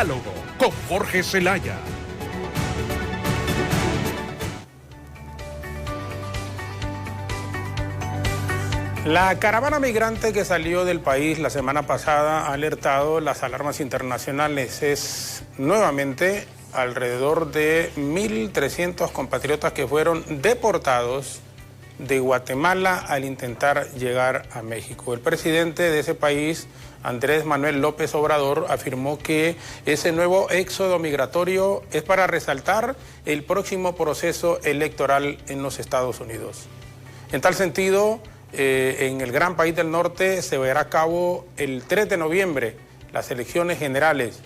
Diálogo con Jorge Zelaya. La caravana migrante que salió del país la semana pasada ha alertado las alarmas internacionales. Es nuevamente alrededor de 1.300 compatriotas que fueron deportados de Guatemala al intentar llegar a México. El presidente de ese país, Andrés Manuel López Obrador, afirmó que ese nuevo éxodo migratorio es para resaltar el próximo proceso electoral en los Estados Unidos. En tal sentido, en el gran país del norte se verá a cabo el 3 de noviembre las elecciones generales.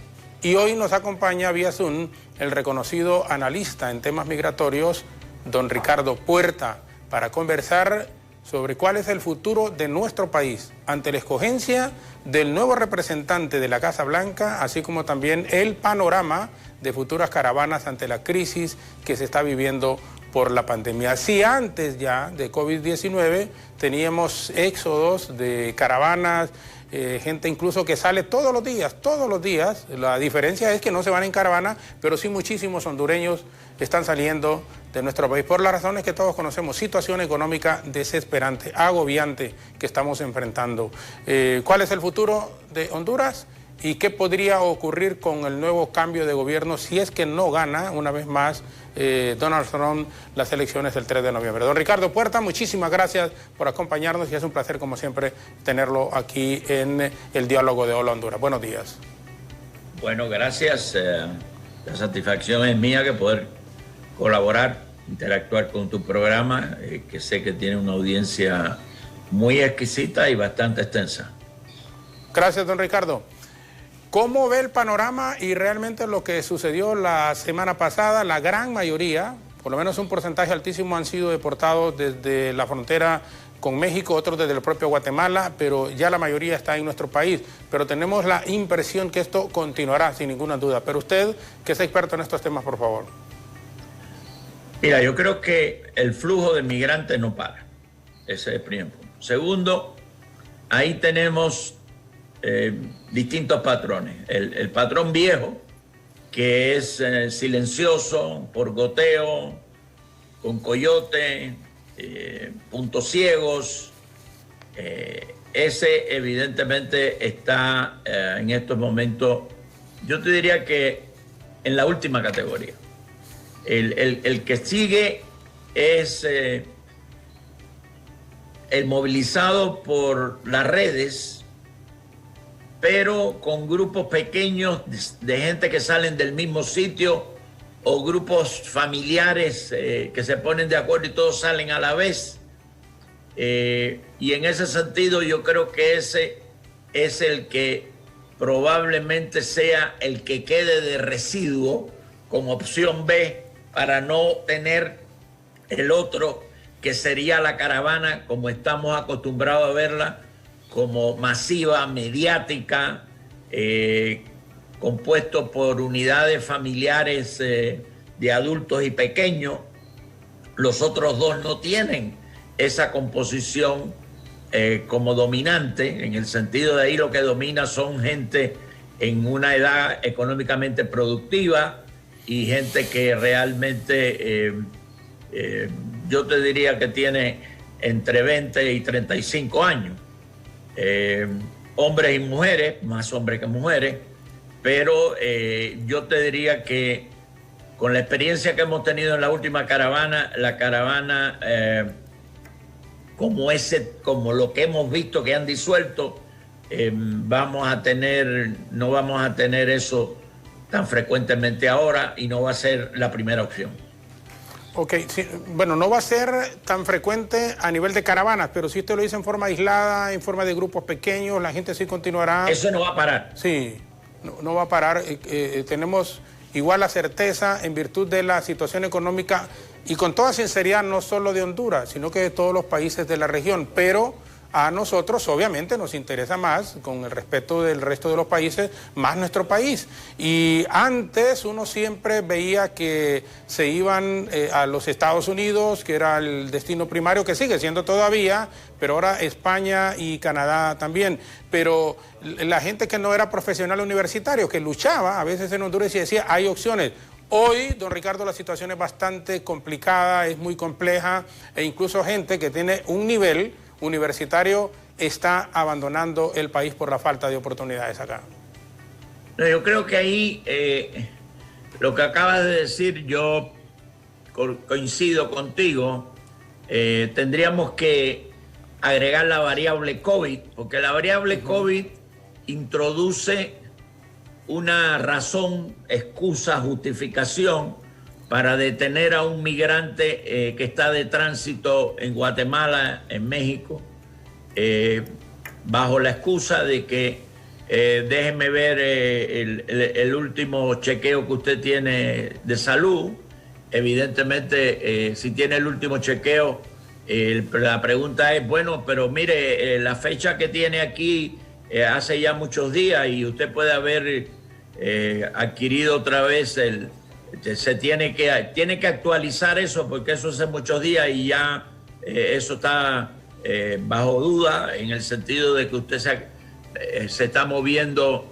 Y hoy nos acompaña vía Zoom el reconocido analista en temas migratorios, don Ricardo Puerta, para conversar sobre cuál es el futuro de nuestro país ante la escogencia del nuevo representante de la Casa Blanca, así como también el panorama de futuras caravanas ante la crisis que se está viviendo por la pandemia. Si antes ya de COVID-19 teníamos éxodos de caravanas, gente incluso que sale todos los días, la diferencia es que no se van en caravana, pero sí muchísimos hondureños están saliendo de nuestro país por las razones que todos conocemos, situación económica desesperante, agobiante que estamos enfrentando. ¿Cuál es el futuro de Honduras? ¿Y qué podría ocurrir con el nuevo cambio de gobierno si es que no gana una vez más Donald Trump las elecciones del 3 de noviembre? Don Ricardo Puerta, muchísimas gracias por acompañarnos y es un placer como siempre tenerlo aquí en el Diálogo de Hola Honduras. Buenos días. Bueno, gracias. La satisfacción es mía que poder colaborar, interactuar con tu programa, que sé que tiene una audiencia muy exquisita y bastante extensa. Gracias, don Ricardo. ¿Cómo ve el panorama y realmente lo que sucedió la semana pasada? La gran mayoría, por lo menos un porcentaje altísimo, han sido deportados desde la frontera con México, otros desde el propio Guatemala, pero ya la mayoría está en nuestro país. Pero tenemos la impresión que esto continuará sin ninguna duda. Pero usted, que es experto en estos temas, por favor. Mira, yo creo que el flujo de migrantes no para. Ese es el primer punto. Segundo, ahí tenemos distintos patrones. El patrón viejo, que es silencioso, por goteo, con coyote, puntos ciegos. Ese evidentemente está en estos momentos, yo te diría que en la última categoría. El que sigue es el movilizado por las redes, pero con grupos pequeños de gente que salen del mismo sitio o grupos familiares que se ponen de acuerdo y todos salen a la vez. Y en ese sentido yo creo que ese es el que probablemente sea el que quede de residuo como opción B para no tener el otro que sería la caravana como estamos acostumbrados a verla, como masiva, mediática, compuesto por unidades familiares de adultos y pequeños. Los otros dos no tienen esa composición como dominante, en el sentido de ahí lo que domina son gente en una edad económicamente productiva y gente que realmente yo te diría que tiene entre 20 y 35 años. Hombres y mujeres, más hombres que mujeres, pero yo te diría que con la experiencia que hemos tenido en la última caravana, la caravana como lo que hemos visto que han disuelto, no vamos a tener eso tan frecuentemente ahora y no va a ser la primera opción. Ok, sí, bueno, no va a ser tan frecuente a nivel de caravanas, pero si usted lo dice en forma aislada, en forma de grupos pequeños, la gente sí continuará. Eso no va a parar. Sí, no va a parar. Tenemos igual la certeza en virtud de la situación económica y con toda sinceridad no solo de Honduras, sino que de todos los países de la región, pero A nosotros obviamente nos interesa más, con el respeto del resto de los países, más nuestro país. Y antes uno siempre veía que se iban a los Estados Unidos, que era el destino primario, que sigue siendo todavía, pero ahora España y Canadá también. Pero la gente que no era profesional universitario, que luchaba a veces en Honduras y decía, hay opciones. Hoy, don Ricardo, la situación es bastante complicada, es muy compleja, e incluso gente que tiene un nivel universitario está abandonando el país por la falta de oportunidades acá. Yo creo que ahí lo que acabas de decir, yo coincido contigo. Tendríamos que agregar la variable COVID, porque la variable COVID introduce una razón, excusa, justificación para detener a un migrante que está de tránsito en Guatemala, en México, bajo la excusa de que déjeme ver el último chequeo que usted tiene de salud. Evidentemente, si tiene el último chequeo, la pregunta es, bueno, pero mire, la fecha que tiene aquí hace ya muchos días y usted puede haber adquirido otra vez se tiene que actualizar eso, porque eso hace muchos días y ya eso está bajo duda, en el sentido de que usted se está moviendo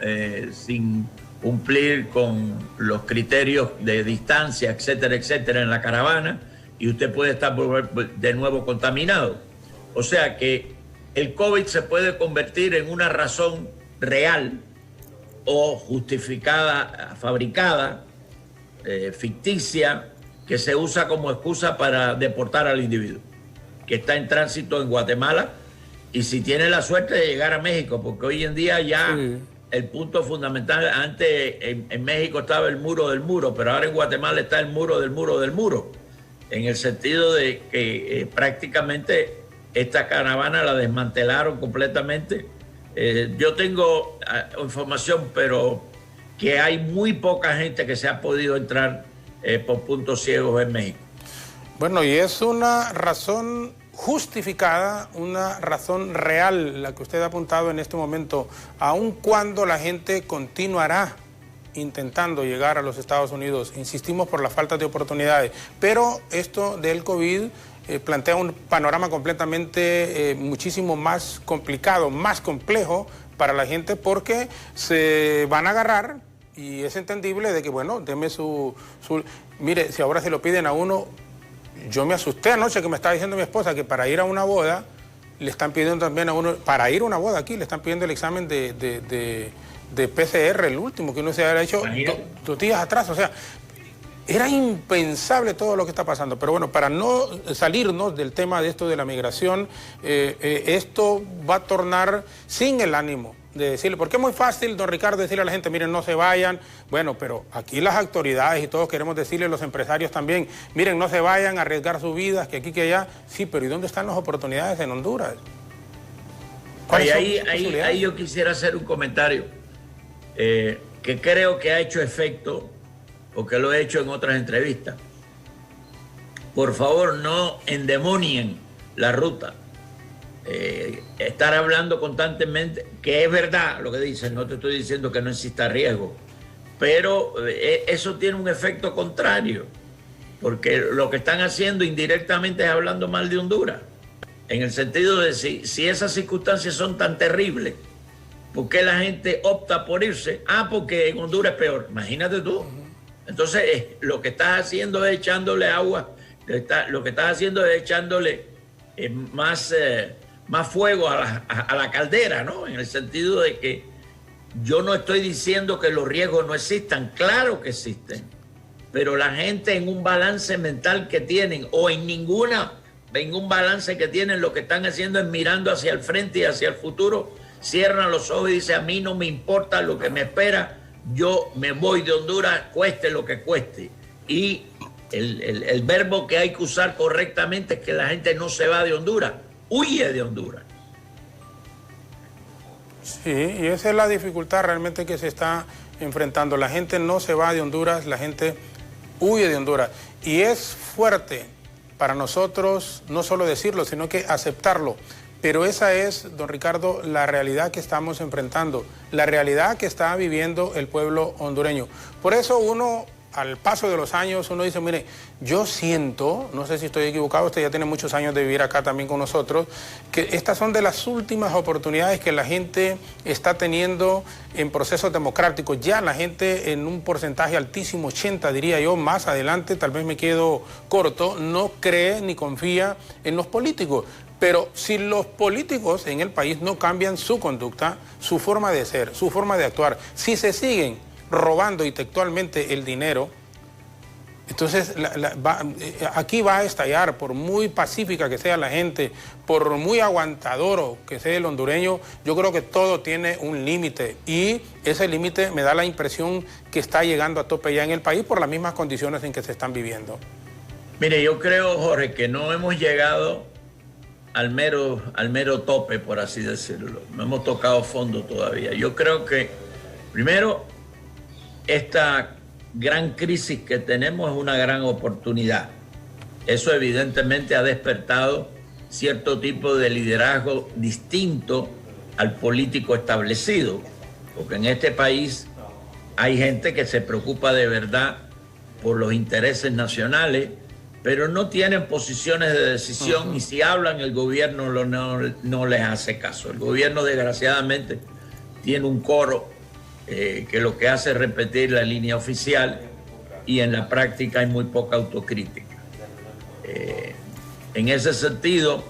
sin cumplir con los criterios de distancia, etcétera, etcétera, en la caravana, y usted puede estar de nuevo contaminado. O sea que el COVID se puede convertir en una razón real o justificada, fabricada, ficticia, que se usa como excusa para deportar al individuo que está en tránsito en Guatemala, y si tiene la suerte de llegar a México, porque hoy en día ya el punto fundamental, antes en México estaba el muro del muro, pero ahora en Guatemala está el muro del muro del muro, en el sentido de que prácticamente esta caravana la desmantelaron completamente. Yo tengo información, pero que hay muy poca gente que se ha podido entrar por puntos ciegos en México. Bueno, y es una razón justificada, una razón real la que usted ha apuntado en este momento, aun cuando la gente continuará intentando llegar a los Estados Unidos. Insistimos por la falta de oportunidades, pero esto del COVID plantea un panorama completamente muchísimo más complicado, más complejo para la gente, porque se van a agarrar, y es entendible de que, bueno, deme mire, si ahora se lo piden a uno, yo me asusté anoche que me estaba diciendo mi esposa que para ir a una boda le están pidiendo también a uno, para ir a una boda aquí le están pidiendo el examen de PCR, el último que uno se había hecho 2 días atrás. O sea, era impensable todo lo que está pasando. Pero bueno, para no salirnos del tema de esto de la migración, esto va a tornar sin el ánimo de decirle, porque es muy fácil, don Ricardo, decirle a la gente, miren, no se vayan. Bueno, pero aquí las autoridades y todos queremos decirle a los empresarios también, miren, no se vayan a arriesgar sus vidas, que aquí, que allá. Sí, pero ¿y dónde están las oportunidades en Honduras? Ahí yo quisiera hacer un comentario que creo que ha hecho efecto, porque lo he hecho en otras entrevistas. Por favor, no endemonien la ruta. Estar hablando constantemente, que es verdad lo que dicen, no te estoy diciendo que no exista riesgo, pero eso tiene un efecto contrario, porque lo que están haciendo indirectamente es hablando mal de Honduras, en el sentido de si esas circunstancias son tan terribles, ¿por qué la gente opta por irse? Porque en Honduras es peor. Imagínate tú. Entonces, lo que estás haciendo es echándole agua, lo que estás haciendo es echándole más fuego a la caldera, ¿no? En el sentido de que yo no estoy diciendo que los riesgos no existan, claro que existen, pero la gente en un balance mental que tienen, o en ningún balance que tienen, lo que están haciendo es mirando hacia el frente y hacia el futuro, cierran los ojos y dicen, a mí no me importa lo que me espera, yo me voy de Honduras, cueste lo que cueste. Y el verbo que hay que usar correctamente es que la gente no se va de Honduras, huye de Honduras. Sí, y esa es la dificultad realmente que se está enfrentando. La gente no se va de Honduras, la gente huye de Honduras. Y es fuerte para nosotros no solo decirlo, sino que aceptarlo. Pero esa es, don Ricardo, la realidad que estamos enfrentando, la realidad que está viviendo el pueblo hondureño. Por eso uno, al paso de los años, uno dice, mire, yo siento, no sé si estoy equivocado, usted ya tiene muchos años de vivir acá también con nosotros, que estas son de las últimas oportunidades que la gente está teniendo en procesos democráticos. Ya la gente en un porcentaje altísimo, 80 diría yo, más adelante, tal vez me quedo corto, no cree ni confía en los políticos. Pero si los políticos en el país no cambian su conducta, su forma de ser, su forma de actuar, si se siguen robando intelectualmente el dinero, entonces aquí va a estallar, por muy pacífica que sea la gente, por muy aguantador que sea el hondureño, yo creo que todo tiene un límite y ese límite me da la impresión que está llegando a tope ya en el país por las mismas condiciones en que se están viviendo. Mire, yo creo, Jorge, que no hemos llegado al mero tope, por así decirlo. No hemos tocado fondo todavía. Yo creo que, primero, esta gran crisis que tenemos es una gran oportunidad. Eso evidentemente ha despertado cierto tipo de liderazgo distinto al político establecido, porque en este país hay gente que se preocupa de verdad por los intereses nacionales, pero no tienen posiciones de decisión y si hablan el gobierno no les hace caso. El gobierno desgraciadamente tiene un coro que lo que hace es repetir la línea oficial y en la práctica hay muy poca autocrítica. En ese sentido,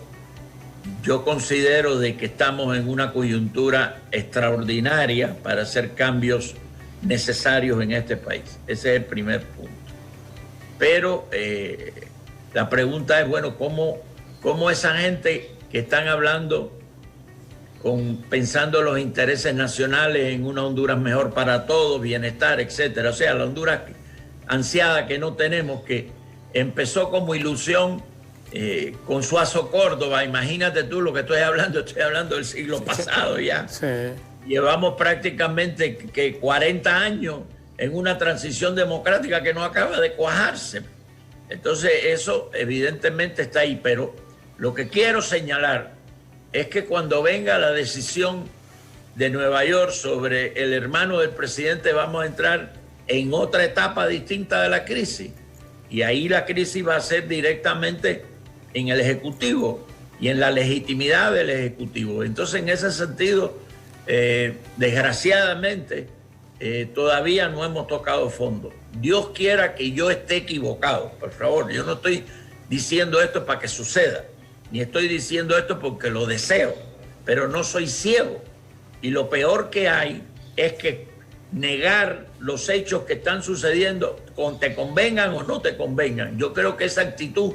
yo considero de que estamos en una coyuntura extraordinaria para hacer cambios necesarios en este país. Ese es el primer punto. Pero la pregunta es, bueno, ¿cómo esa gente que están hablando pensando en los intereses nacionales, en una Honduras mejor para todos, bienestar, etcétera? O sea, la Honduras ansiada que no tenemos, que empezó como ilusión con Suazo Córdoba. Imagínate tú lo que estoy hablando del siglo pasado ya. Sí. Llevamos prácticamente 40 años en una transición democrática que no acaba de cuajarse. Entonces eso evidentemente está ahí, pero lo que quiero señalar es que cuando venga la decisión de Nueva York sobre el hermano del presidente, vamos a entrar en otra etapa distinta de la crisis. Y ahí la crisis va a ser directamente en el Ejecutivo y en la legitimidad del Ejecutivo. Entonces, en ese sentido, desgraciadamente, todavía no hemos tocado fondo. Dios quiera que yo esté equivocado, por favor. Yo no estoy diciendo esto para que suceda, ni estoy diciendo esto porque lo deseo, pero no soy ciego. Y lo peor que hay es que negar los hechos que están sucediendo, te convengan o no te convengan. Yo creo que esa actitud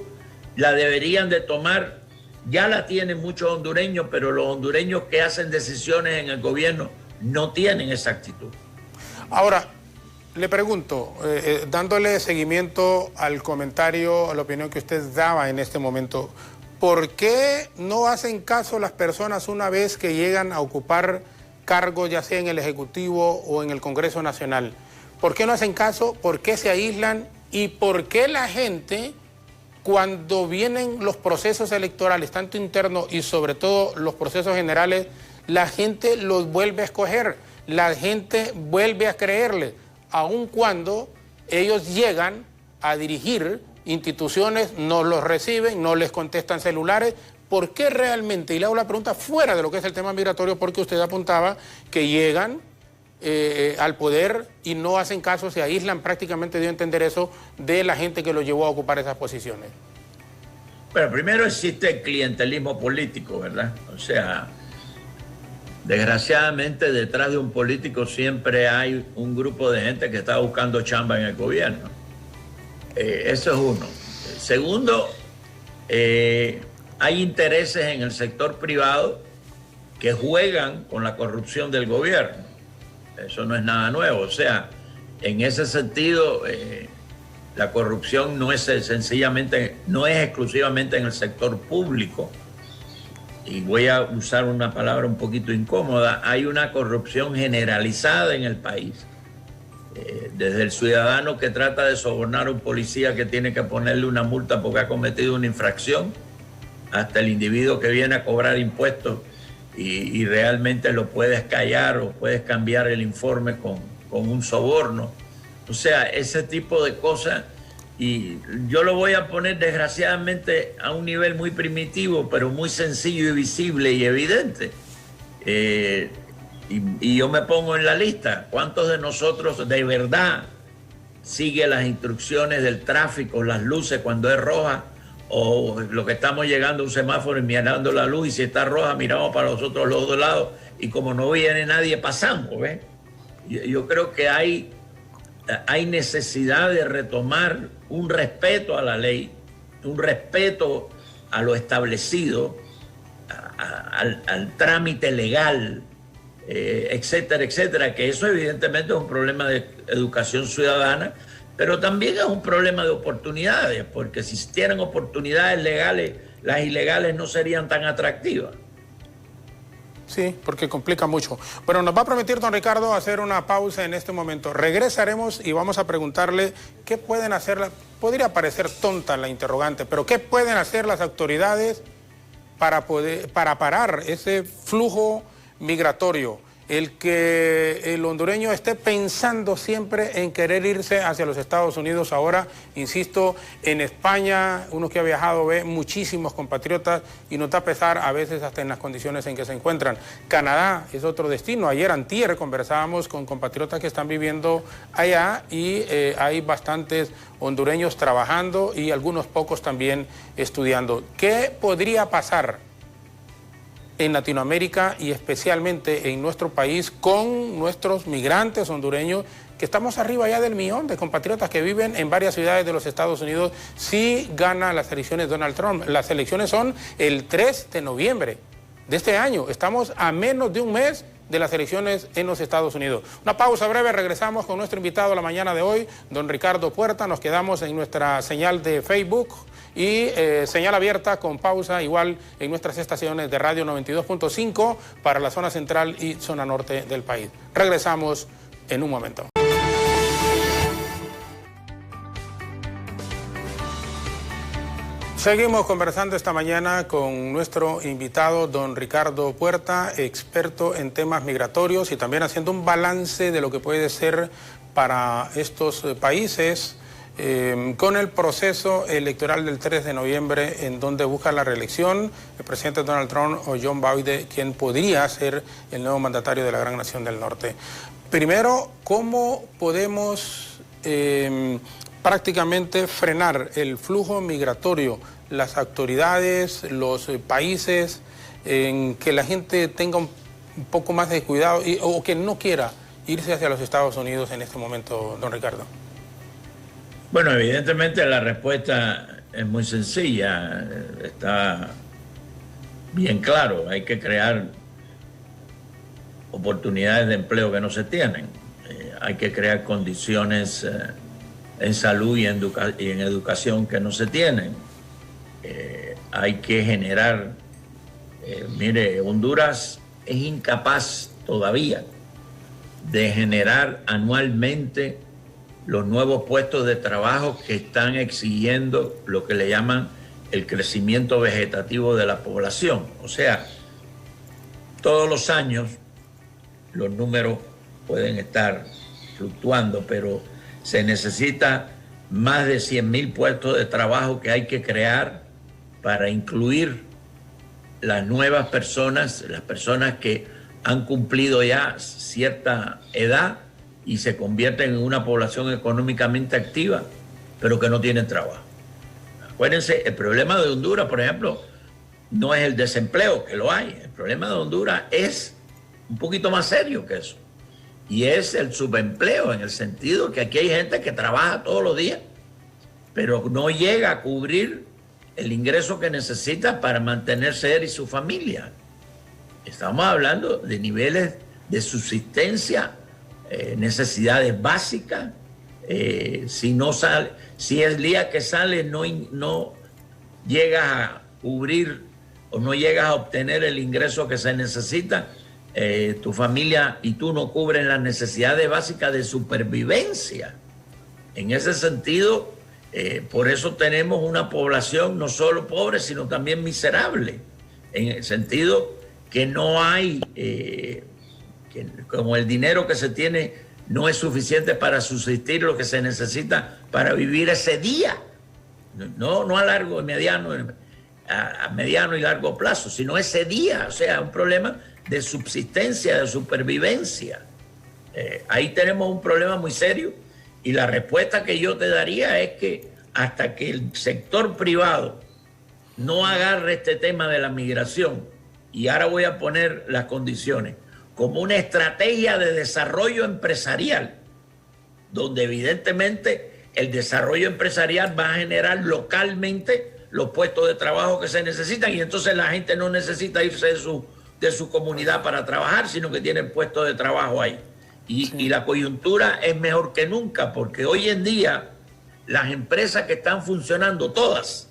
la deberían de tomar, ya la tienen muchos hondureños, pero los hondureños que hacen decisiones en el gobierno no tienen esa actitud. Ahora, le pregunto, dándole seguimiento al comentario, a la opinión que usted daba en este momento, ¿por qué no hacen caso las personas una vez que llegan a ocupar cargos, ya sea en el Ejecutivo o en el Congreso Nacional? ¿Por qué no hacen caso? ¿Por qué se aíslan? ¿Y por qué la gente, cuando vienen los procesos electorales, tanto internos y sobre todo los procesos generales, la gente los vuelve a escoger, la gente vuelve a creerle, aun cuando ellos llegan a dirigir instituciones, no los reciben, no les contestan celulares? ¿Por qué realmente? Y le hago la pregunta fuera de lo que es el tema migratorio, porque usted apuntaba que llegan al poder y no hacen caso, se aíslan, prácticamente dio a entender eso, de la gente que los llevó a ocupar esas posiciones. Bueno, primero existe el clientelismo político, ¿verdad? O sea, desgraciadamente detrás de un político siempre hay un grupo de gente que está buscando chamba en el gobierno. Eso es uno. Segundo, hay intereses en el sector privado que juegan con la corrupción del gobierno. Eso no es nada nuevo. O sea, en ese sentido, la corrupción no es exclusivamente en el sector público. Y voy a usar una palabra un poquito incómoda. Hay una corrupción generalizada en el país. Desde el ciudadano que trata de sobornar a un policía que tiene que ponerle una multa porque ha cometido una infracción, hasta el individuo que viene a cobrar impuestos y realmente lo puedes callar o puedes cambiar el informe con un soborno. O sea, ese tipo de cosas, y yo lo voy a poner desgraciadamente a un nivel muy primitivo, pero muy sencillo y visible y evidente. Y yo me pongo en la lista. ¿Cuántos de nosotros de verdad sigue las instrucciones del tráfico, las luces cuando es roja, o lo que estamos llegando a un semáforo y mirando la luz, y si está roja miramos para los otros dos lados, y como no viene nadie pasamos, ¿ves? Yo creo que hay necesidad de retomar un respeto a la ley, un respeto a lo establecido, al trámite legal, etcétera, etcétera, que eso evidentemente es un problema de educación ciudadana, pero también es un problema de oportunidades, porque si existieran oportunidades legales, las ilegales no serían tan atractivas. Sí, porque complica mucho. Bueno, nos va a permitir, don Ricardo, hacer una pausa en este momento. Regresaremos y vamos a preguntarle qué pueden hacer, podría parecer tonta la interrogante, pero qué pueden hacer las autoridades para parar ese flujo migratorio, el que el hondureño esté pensando siempre en querer irse hacia los Estados Unidos. Ahora, insisto, en España, uno que ha viajado ve muchísimos compatriotas y nos da pesar a veces hasta en las condiciones en que se encuentran. Canadá es otro destino. Ayer, antier, conversábamos con compatriotas que están viviendo allá y hay bastantes hondureños trabajando y algunos pocos también estudiando. ¿Qué podría pasar en Latinoamérica y especialmente en nuestro país con nuestros migrantes hondureños, que estamos arriba ya del 1.000.000 de compatriotas que viven en varias ciudades de los Estados Unidos, si gana las elecciones Donald Trump? Las elecciones son el 3 de noviembre de este año. Estamos a menos de un mes de las elecciones en los Estados Unidos. Una pausa breve, regresamos con nuestro invitado la mañana de hoy, don Ricardo Puerta. Nos quedamos en nuestra señal de Facebook y señal abierta con pausa igual en nuestras estaciones de radio 92.5 para la zona central y zona norte del país. Regresamos en un momento. Seguimos conversando esta mañana con nuestro invitado, don Ricardo Puerta, experto en temas migratorios y también haciendo un balance de lo que puede ser para estos países con el proceso electoral del 3 de noviembre en donde busca la reelección el presidente Donald Trump o John Biden, quien podría ser el nuevo mandatario de la gran nación del norte. Primero, ¿cómo podemos prácticamente frenar el flujo migratorio, las autoridades, los países, en que la gente tenga un poco más de cuidado o que no quiera irse hacia los Estados Unidos en este momento, don Ricardo? Bueno, evidentemente la respuesta es muy sencilla, está bien claro, hay que crear oportunidades de empleo que no se tienen, hay que crear condiciones en salud y en educación que no se tienen. Hay que generar, mire, Honduras es incapaz todavía de generar anualmente los nuevos puestos de trabajo que están exigiendo lo que le llaman el crecimiento vegetativo de la población. O sea, todos los años los números pueden estar fluctuando, pero se necesita más de 100,000 puestos de trabajo que hay que crear para incluir las nuevas personas, las personas que han cumplido ya cierta edad y se convierten en una población económicamente activa, pero que no tienen trabajo. Acuérdense, el problema de Honduras, por ejemplo, no es el desempleo, que lo hay. El problema de Honduras es un poquito más serio que eso. Y es el subempleo, en el sentido que aquí hay gente que trabaja todos los días, pero no llega a cubrir el ingreso que necesita para mantenerse él y su familia. Estamos hablando de niveles de subsistencia, necesidades básicas. Si no sale, si el día que sale no llegas a cubrir o no llegas a obtener el ingreso que se necesita, tu familia y tú no cubren las necesidades básicas de supervivencia. En ese sentido, Por eso tenemos una población no solo pobre, sino también miserable, en el sentido que no hay, como el dinero que se tiene no es suficiente para subsistir lo que se necesita para vivir ese día, no a largo, a mediano y largo plazo, sino ese día, o sea, un problema de subsistencia, de supervivencia. Ahí tenemos un problema muy serio y la respuesta que yo te daría es que hasta que el sector privado no agarre este tema de la migración, y ahora voy a poner las condiciones, como una estrategia de desarrollo empresarial, donde evidentemente el desarrollo empresarial va a generar localmente los puestos de trabajo que se necesitan, y entonces la gente no necesita irse de su comunidad para trabajar, sino que tienen puestos de trabajo ahí. Y la coyuntura es mejor que nunca, porque hoy en día las empresas que están funcionando todas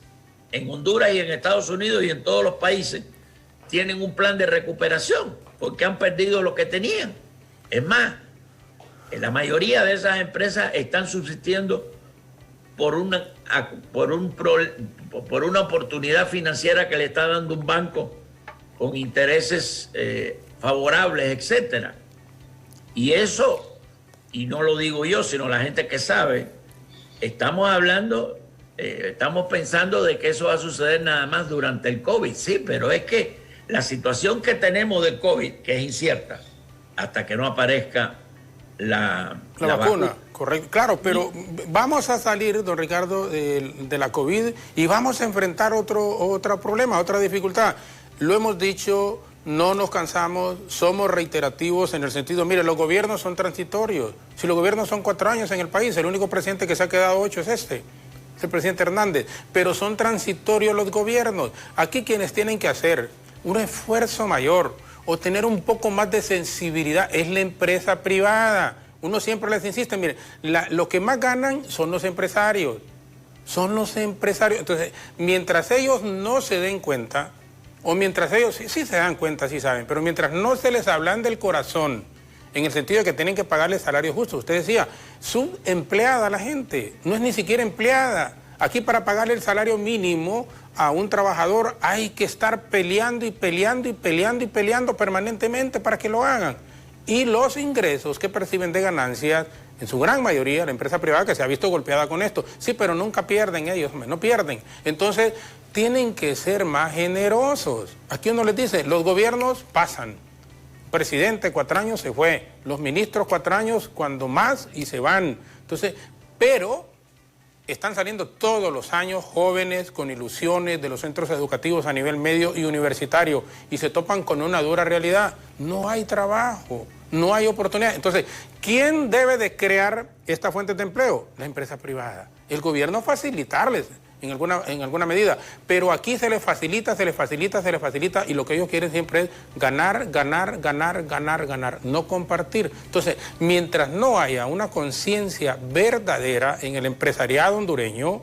en Honduras y en Estados Unidos y en todos los países tienen un plan de recuperación porque han perdido lo que tenían. Es más, la mayoría de esas empresas están subsistiendo por una oportunidad financiera que le está dando un banco con intereses favorables, etcétera. Y eso, y no lo digo yo, sino la gente que sabe, estamos pensando de que eso va a suceder nada más durante el COVID. Sí, pero es que la situación que tenemos del COVID, que es incierta, hasta que no aparezca la vacuna. Correcto, claro, pero vamos a salir, don Ricardo, de la COVID y vamos a enfrentar otro problema, otra dificultad. Lo hemos dicho, no nos cansamos, somos reiterativos en el sentido, mire, los gobiernos son transitorios. Si los gobiernos son 4 años en el país, el único presidente que se ha quedado 8 es el presidente Hernández. Pero son transitorios los gobiernos. Aquí quienes tienen que hacer un esfuerzo mayor o tener un poco más de sensibilidad es la empresa privada. Uno siempre les insiste, mire, lo que más ganan son los empresarios. Son los empresarios. Entonces, mientras ellos no se den cuenta, o mientras ellos sí se dan cuenta, sí saben, pero mientras no se les hablan del corazón, en el sentido de que tienen que pagarle salarios justos. Usted decía, subempleada la gente, no es ni siquiera empleada. Aquí para pagarle el salario mínimo a un trabajador hay que estar peleando y peleando y peleando y peleando permanentemente para que lo hagan. Y los ingresos que perciben de ganancias, en su gran mayoría, la empresa privada que se ha visto golpeada con esto, sí, pero nunca pierden ellos, no pierden. Entonces, tienen que ser más generosos. Aquí uno les dice, los gobiernos pasan. Presidente, 4 años se fue. Los ministros, 4 años, cuando más, y se van. Entonces, pero están saliendo todos los años jóvenes con ilusiones de los centros educativos a nivel medio y universitario y se topan con una dura realidad. No hay trabajo, no hay oportunidad. Entonces, ¿quién debe de crear esta fuente de empleo? La empresa privada. El gobierno facilitarles en alguna medida, pero aquí se les facilita y lo que ellos quieren siempre es ganar, no compartir. Entonces, mientras no haya una conciencia verdadera en el empresariado hondureño,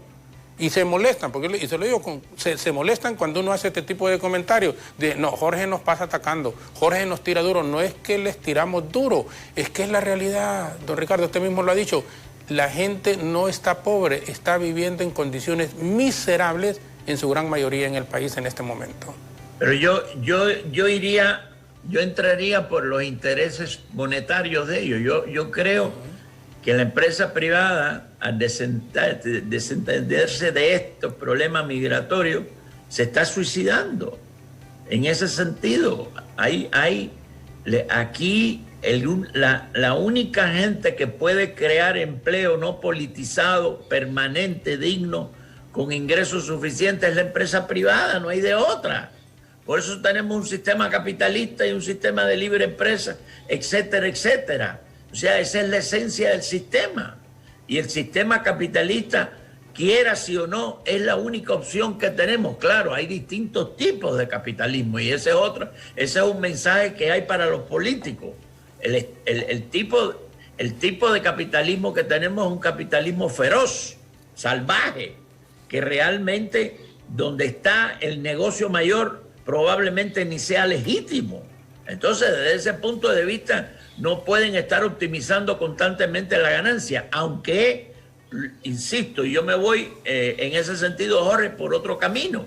y se molestan, y se lo digo, se molestan cuando uno hace este tipo de comentarios, de no, Jorge nos pasa atacando, Jorge nos tira duro, no es que les tiramos duro, es que es la realidad, don Ricardo, usted mismo lo ha dicho. La gente no está pobre, está viviendo en condiciones miserables en su gran mayoría en el país en este momento. Pero yo entraría por los intereses monetarios de ellos. Yo creo que la empresa privada, al desentenderse de estos problemas migratorios, se está suicidando. En ese sentido, aquí la única gente que puede crear empleo no politizado, permanente, digno, con ingresos suficientes es la empresa privada, no hay de otra. Por eso tenemos un sistema capitalista y un sistema de libre empresa, etcétera, etcétera. O sea, esa es la esencia del sistema. Y el sistema capitalista, quiera sí o no, es la única opción que tenemos. Claro, hay distintos tipos de capitalismo y ese es un mensaje que hay para los políticos. El tipo de capitalismo que tenemos es un capitalismo feroz, salvaje, que realmente donde está el negocio mayor probablemente ni sea legítimo. Entonces, desde ese punto de vista, no pueden estar optimizando constantemente la ganancia, aunque insisto, yo me voy en ese sentido, Jorge, por otro camino.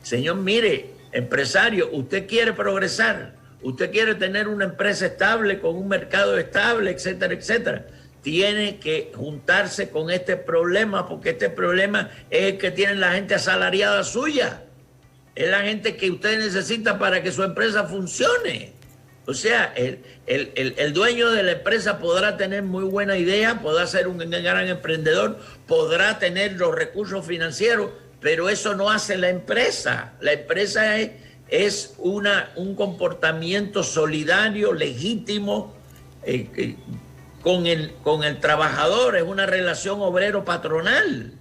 Señor, mire, empresario, usted quiere progresar, usted quiere tener una empresa estable, con un mercado estable, etcétera, etcétera. Tiene que juntarse con este problema, porque este problema es el que tiene la gente asalariada suya. Es la gente que usted necesita para que su empresa funcione. O sea, el dueño de la empresa podrá tener muy buena idea, podrá ser un gran emprendedor, podrá tener los recursos financieros, pero eso no hace la empresa. La empresa es un comportamiento solidario, legítimo, con el trabajador, es una relación obrero-patronal.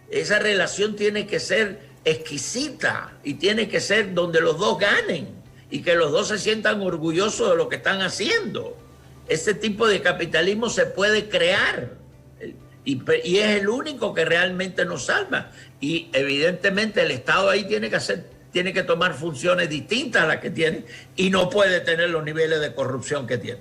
Esa relación tiene que ser exquisita y tiene que ser donde los dos ganen y que los dos se sientan orgullosos de lo que están haciendo. Ese tipo de capitalismo se puede crear y es el único que realmente nos salva. Y evidentemente el Estado ahí tiene que tomar funciones distintas a las que tiene y no puede tener los niveles de corrupción que tiene.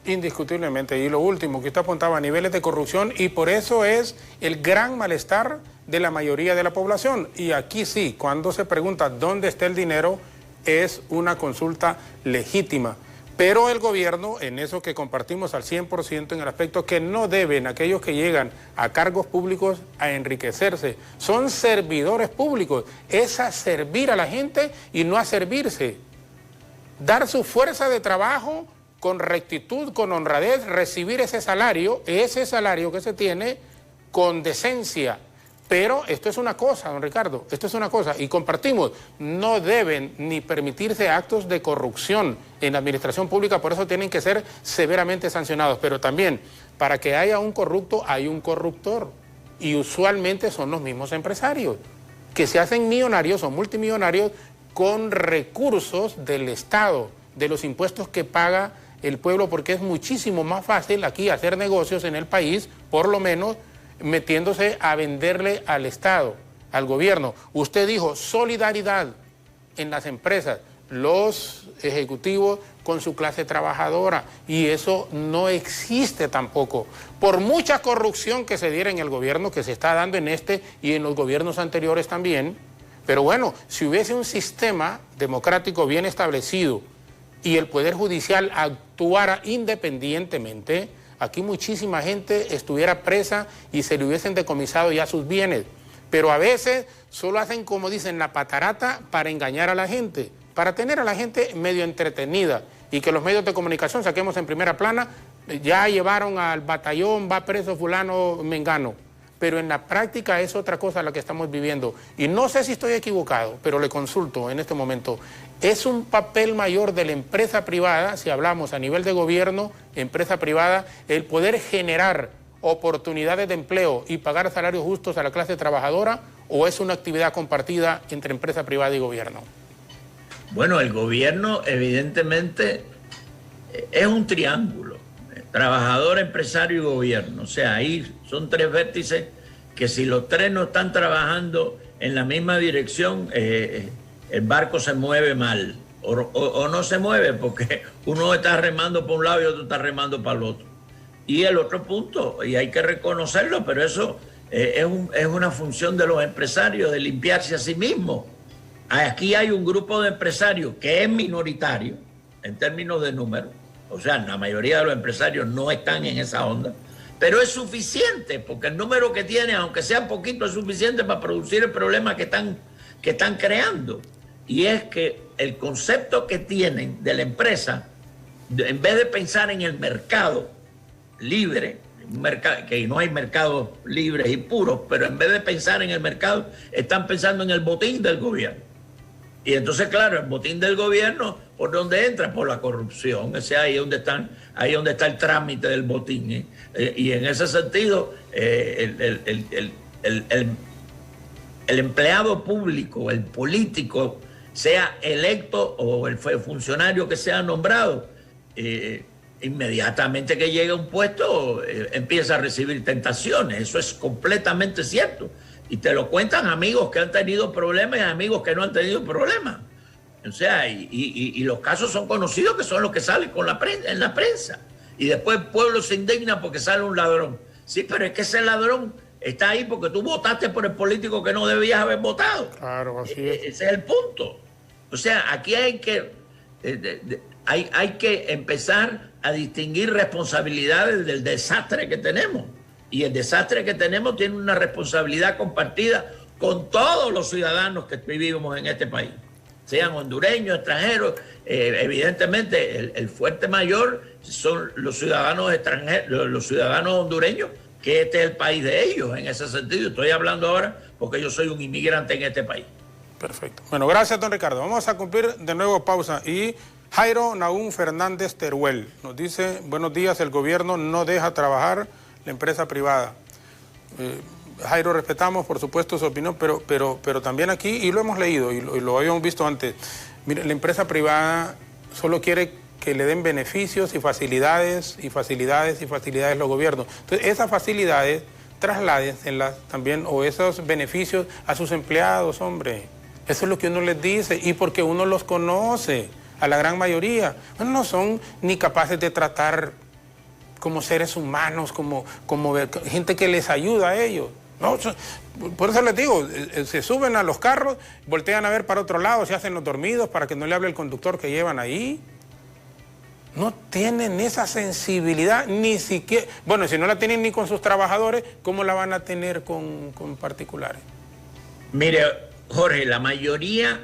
Indiscutiblemente. Y lo último que usted apuntaba, niveles de corrupción, y por eso es el gran malestar de la mayoría de la población. Y aquí sí, cuando se pregunta dónde está el dinero, es una consulta legítima. Pero el gobierno, en eso que compartimos al 100%, en el aspecto que no deben aquellos que llegan a cargos públicos a enriquecerse. Son servidores públicos. Es a servir a la gente y no a servirse. Dar su fuerza de trabajo con rectitud, con honradez, recibir ese salario que se tiene con decencia. Pero esto es una cosa, don Ricardo, esto es una cosa, y compartimos, no deben ni permitirse actos de corrupción en la administración pública, por eso tienen que ser severamente sancionados. Pero también, para que haya un corrupto, hay un corruptor, y usualmente son los mismos empresarios, que se hacen millonarios o multimillonarios con recursos del Estado, de los impuestos que paga el pueblo, porque es muchísimo más fácil aquí hacer negocios en el país, por lo menos metiéndose a venderle al Estado, al gobierno. Usted dijo solidaridad en las empresas, los ejecutivos con su clase trabajadora, y eso no existe tampoco. Por mucha corrupción que se diera en el gobierno, que se está dando en este y en los gobiernos anteriores también, pero bueno, si hubiese un sistema democrático bien establecido y el Poder Judicial actuara independientemente, aquí muchísima gente estuviera presa y se le hubiesen decomisado ya sus bienes. Pero a veces solo hacen, como dicen, la patarata para engañar a la gente, para tener a la gente medio entretenida y que los medios de comunicación saquemos en primera plana, ya llevaron al batallón, va preso fulano mengano. Pero en la práctica es otra cosa la que estamos viviendo. Y no sé si estoy equivocado, pero le consulto en este momento. ¿Es un papel mayor de la empresa privada, si hablamos a nivel de gobierno, empresa privada, el poder generar oportunidades de empleo y pagar salarios justos a la clase trabajadora, o es una actividad compartida entre empresa privada y gobierno? Bueno, el gobierno evidentemente es un triángulo, trabajador, empresario y gobierno. O sea, ahí son tres vértices que si los tres no están trabajando en la misma dirección, el barco se mueve mal o no se mueve porque uno está remando para un lado y otro está remando para el otro. Y el otro punto, y hay que reconocerlo, pero eso es una función de los empresarios, de limpiarse a sí mismos. Aquí hay un grupo de empresarios que es minoritario en términos de número, o sea, la mayoría de los empresarios no están en esa onda, pero es suficiente, porque el número que tiene, aunque sea poquito, es suficiente para producir el problema que están creando. Y es que el concepto que tienen de la empresa, en vez de pensar en el mercado libre, que no hay mercados libres y puros, pero en vez de pensar en el mercado, están pensando en el botín del gobierno. Y entonces, claro, el botín del gobierno, ¿por dónde entra? Por la corrupción. O sea, ahí donde está el trámite del botín. Y en ese sentido, el empleado público, el político, sea electo o el funcionario que sea nombrado, inmediatamente que llega a un puesto, empieza a recibir tentaciones. Eso es completamente cierto. Y te lo cuentan amigos que han tenido problemas y amigos que no han tenido problemas. O sea, y los casos son conocidos, que son los que salen en la prensa. Y después el pueblo se indigna porque sale un ladrón. Sí, pero es que ese ladrón está ahí porque tú votaste por el político que no debías haber votado. Claro, así es. Ese es el punto. O sea, aquí hay que, hay que empezar a distinguir responsabilidades del desastre que tenemos. Y el desastre que tenemos tiene una responsabilidad compartida con todos los ciudadanos que vivimos en este país, sean hondureños, extranjeros. Evidentemente, el fuerte mayor son los ciudadanos extranjeros, los ciudadanos hondureños, que este es el país de ellos en ese sentido. Estoy hablando ahora porque yo soy un inmigrante en este país. Perfecto. Bueno, gracias, don Ricardo. Vamos a cumplir de nuevo pausa. Y Jairo Nahum Fernández Teruel nos dice: buenos días, el gobierno no deja trabajar la empresa privada. Jairo, respetamos por supuesto su opinión, pero también aquí, y lo hemos leído y lo habíamos visto antes, mire, la empresa privada solo quiere que le den beneficios y facilidades los gobiernos. Entonces, esas facilidades trasládenselas también, o esos beneficios, a sus empleados, hombre. Eso es lo que uno les dice, y porque uno los conoce, a la gran mayoría. Bueno, no son ni capaces de tratar como seres humanos, como gente que les ayuda a ellos. No, por eso les digo, se suben a los carros, voltean a ver para otro lado, se hacen los dormidos para que no le hable el conductor que llevan ahí. No tienen esa sensibilidad, ni siquiera... Bueno, si no la tienen ni con sus trabajadores, ¿cómo la van a tener con particulares? Mire, Jorge, la mayoría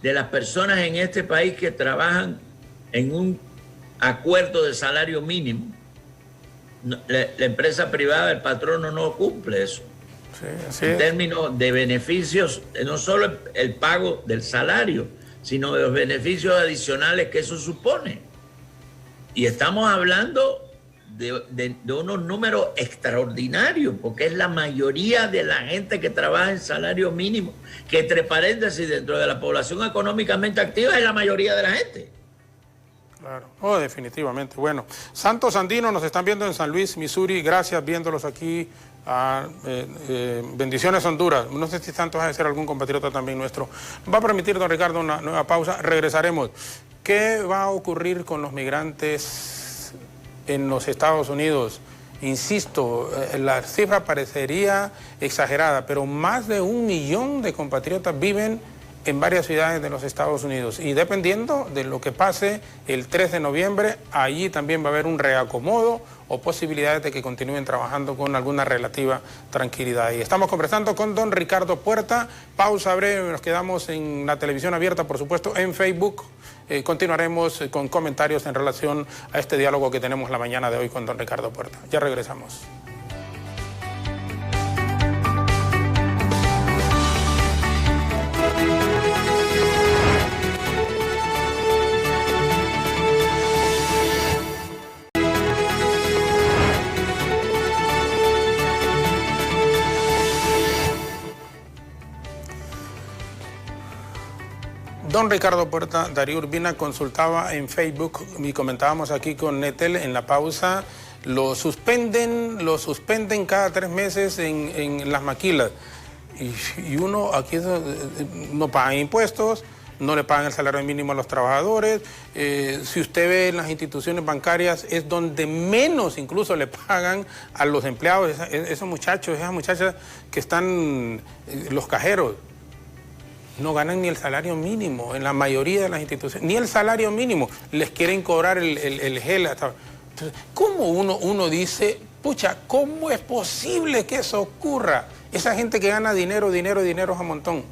de las personas en este país que trabajan en un acuerdo de salario mínimo, la empresa privada, el patrono no cumple eso. Sí, así en es. Términos de beneficios, no solo el pago del salario, sino de los beneficios adicionales que eso supone. Y estamos hablando de unos números extraordinarios, porque es la mayoría de la gente que trabaja en salario mínimo, que entre paréntesis, dentro de la población económicamente activa, es la mayoría de la gente. Claro, oh, definitivamente. Bueno, Santos Andino nos están viendo en San Luis, Missouri. Gracias, viéndolos aquí. Bendiciones, Honduras. No sé si Santos va a ser algún compatriota también nuestro. Va a permitir, don Ricardo, una nueva pausa. Regresaremos. ¿Qué va a ocurrir con los migrantes en los Estados Unidos? Insisto, la cifra parecería exagerada, pero más de 1 millón de compatriotas viven en varias ciudades de los Estados Unidos, y dependiendo de lo que pase el 3 de noviembre, allí también va a haber un reacomodo o posibilidades de que continúen trabajando con alguna relativa tranquilidad. Y estamos conversando con don Ricardo Puerta. Pausa breve, nos quedamos en la televisión abierta, por supuesto, en Facebook. Continuaremos con comentarios en relación a este diálogo que tenemos la mañana de hoy con don Ricardo Puerta. Ya regresamos. Don Ricardo Puerta, Darío Urbina consultaba en Facebook y comentábamos aquí con Netel en la pausa, lo suspenden cada 3 meses en las maquilas. Y uno aquí no paga impuestos, no le pagan el salario mínimo a los trabajadores. Si usted ve en las instituciones bancarias, es donde menos incluso le pagan a los empleados, esos muchachos, esas muchachas que están, los cajeros. No ganan ni el salario mínimo en la mayoría de las instituciones, ni el salario mínimo, les quieren cobrar el gel. Entonces, ¿cómo uno dice, pucha, cómo es posible que eso ocurra? Esa gente que gana dinero a montón.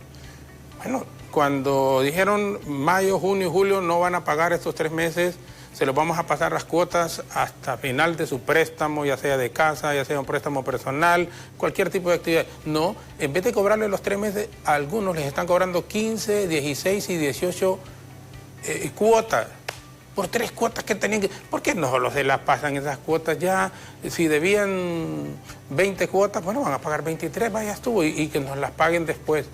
Bueno, cuando dijeron mayo, junio y julio no van a pagar estos 3 meses, se los vamos a pasar las cuotas hasta final de su préstamo, ya sea de casa, ya sea un préstamo personal, cualquier tipo de actividad. No, en vez de cobrarle los 3 meses, a algunos les están cobrando 15, 16 y 18 cuotas. Por 3 cuotas que tenían que... ¿Por qué no se las pasan esas cuotas ya? Si debían 20 cuotas, bueno, van a pagar 23, vaya estuvo, y que nos las paguen después.